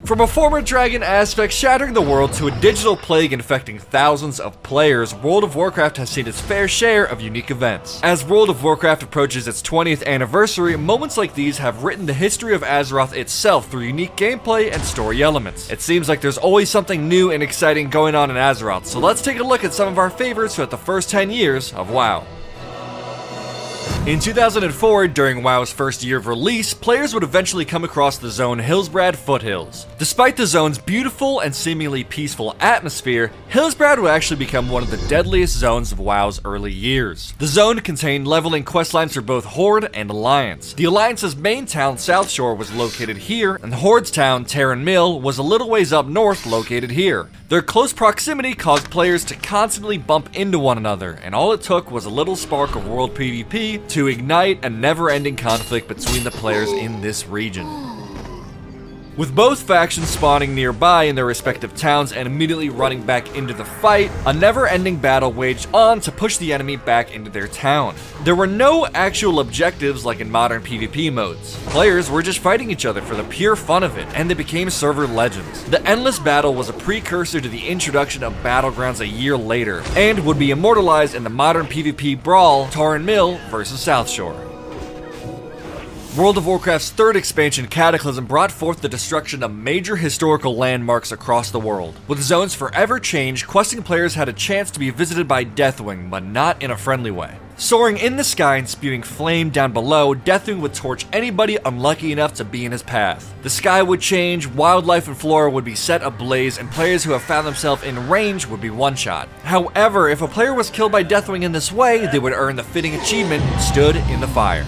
From a former dragon aspect shattering the world to a digital plague infecting thousands of players, World of Warcraft has seen its fair share of unique events. As World of Warcraft approaches its 20th anniversary, moments like these have written the history of Azeroth itself through unique gameplay and story elements. It seems like there's always something new and exciting going on in Azeroth, so let's take a look at some of our favorites throughout the first 10 years of WoW. In 2004, during WoW's first year of release, players would eventually come across the zone Hillsbrad Foothills. Despite the zone's beautiful and seemingly peaceful atmosphere, Hillsbrad would actually become one of the deadliest zones of WoW's early years. The zone contained leveling questlines for both Horde and Alliance. The Alliance's main town, South Shore, was located here, and the Horde's town, Terran Mill, was a little ways up north, located here. Their close proximity caused players to constantly bump into one another, and all it took was a little spark of world PvP to ignite a never-ending conflict between the players in this region. With both factions spawning nearby in their respective towns and immediately running back into the fight, a never-ending battle waged on to push the enemy back into their town. There were no actual objectives like in modern PvP modes. Players were just fighting each other for the pure fun of it, and they became server legends. The endless battle was a precursor to the introduction of Battlegrounds a year later, and would be immortalized in the modern PvP brawl, Terran Mill vs. South Shore. World of Warcraft's third expansion, Cataclysm, brought forth the destruction of major historical landmarks across the world. With zones forever changed, questing players had a chance to be visited by Deathwing, but not in a friendly way. Soaring in the sky and spewing flame down below, Deathwing would torch anybody unlucky enough to be in his path. The sky would change, wildlife and flora would be set ablaze, and players who have found themselves in range would be one-shot. However, if a player was killed by Deathwing in this way, they would earn the fitting achievement, Stood in the Fire.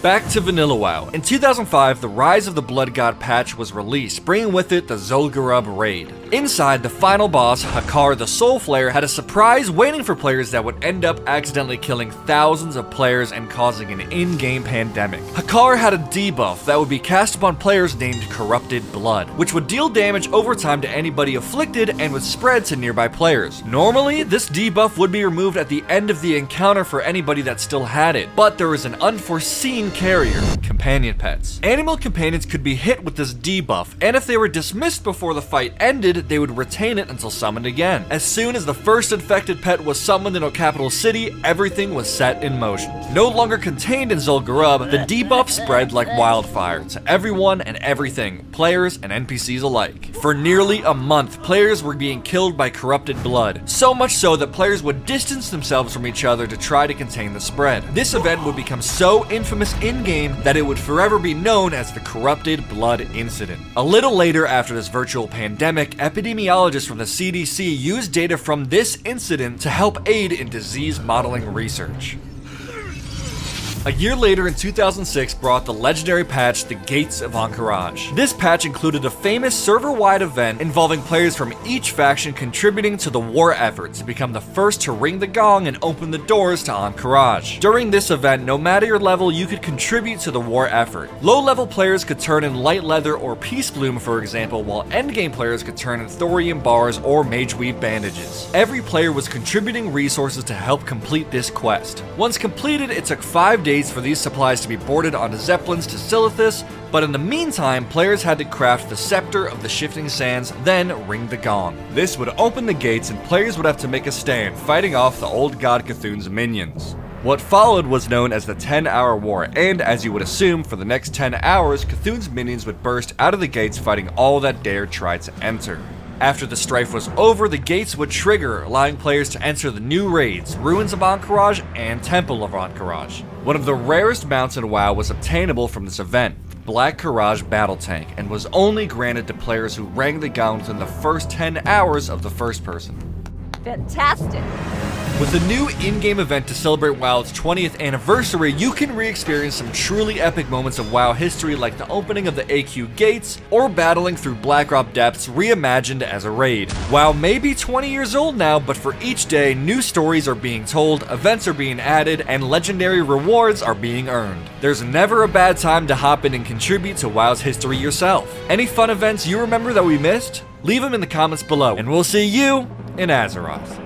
Back to Vanilla WoW. In 2005, the Rise of the Blood God patch was released, bringing with it the Zul'Gurub raid. Inside, the final boss, Hakar the Soul Flare, had a surprise waiting for players that would end up accidentally killing thousands of players and causing an in-game pandemic. Hakar had a debuff that would be cast upon players named Corrupted Blood, which would deal damage over time to anybody afflicted and would spread to nearby players. Normally, this debuff would be removed at the end of the encounter for anybody that still had it, but there was an unforeseen carrier, companion pets. Animal companions could be hit with this debuff, and if they were dismissed before the fight ended, they would retain it until summoned again. As soon as the first infected pet was summoned in a capital city, everything was set in motion. No longer contained in Zul'Gurub, the debuff spread like wildfire to everyone and everything, players and NPCs alike. For nearly a month, players were being killed by corrupted blood, so much so that players would distance themselves from each other to try to contain the spread. This event would become so infamous in-game that it would forever be known as the Corrupted Blood Incident. A little later after this virtual pandemic, epidemiologists from the CDC used data from this incident to help aid in disease modeling research. A year later in 2006 brought the legendary patch, The Gates of Ahn'Qiraj. This patch included a famous server-wide event involving players from each faction contributing to the war effort to become the first to ring the gong and open the doors to Ahn'Qiraj. During this event, no matter your level, you could contribute to the war effort. Low-level players could turn in Light Leather or Peace Bloom, for example, while endgame players could turn in Thorium Bars or Mageweave Bandages. Every player was contributing resources to help complete this quest. Once completed, it took 5 days for these supplies to be boarded onto Zeppelins to Silithus, but in the meantime, players had to craft the Scepter of the Shifting Sands, then ring the gong. This would open the gates and players would have to make a stand, fighting off the old god Cthulhu's minions. What followed was known as the 10-hour war, and as you would assume, for the next 10 hours, Cthulhu's minions would burst out of the gates fighting all that dared try to enter. After the strife was over, the gates would trigger, allowing players to enter the new raids, Ruins of Ahn'Qiraj and Temple of Ahn'Qiraj. One of the rarest mounts in WoW was obtainable from this event, the Black Qiraj Battle Tank, and was only granted to players who rang the gong within the first 10 hours of the first person. Fantastic! With the new in-game event to celebrate WoW's 20th anniversary, you can re-experience some truly epic moments of WoW history like the opening of the AQ gates, or battling through Blackrock Depths reimagined as a raid. WoW may be 20 years old now, but for each day, new stories are being told, events are being added, and legendary rewards are being earned. There's never a bad time to hop in and contribute to WoW's history yourself. Any fun events you remember that we missed? Leave them in the comments below, and we'll see you in Azeroth.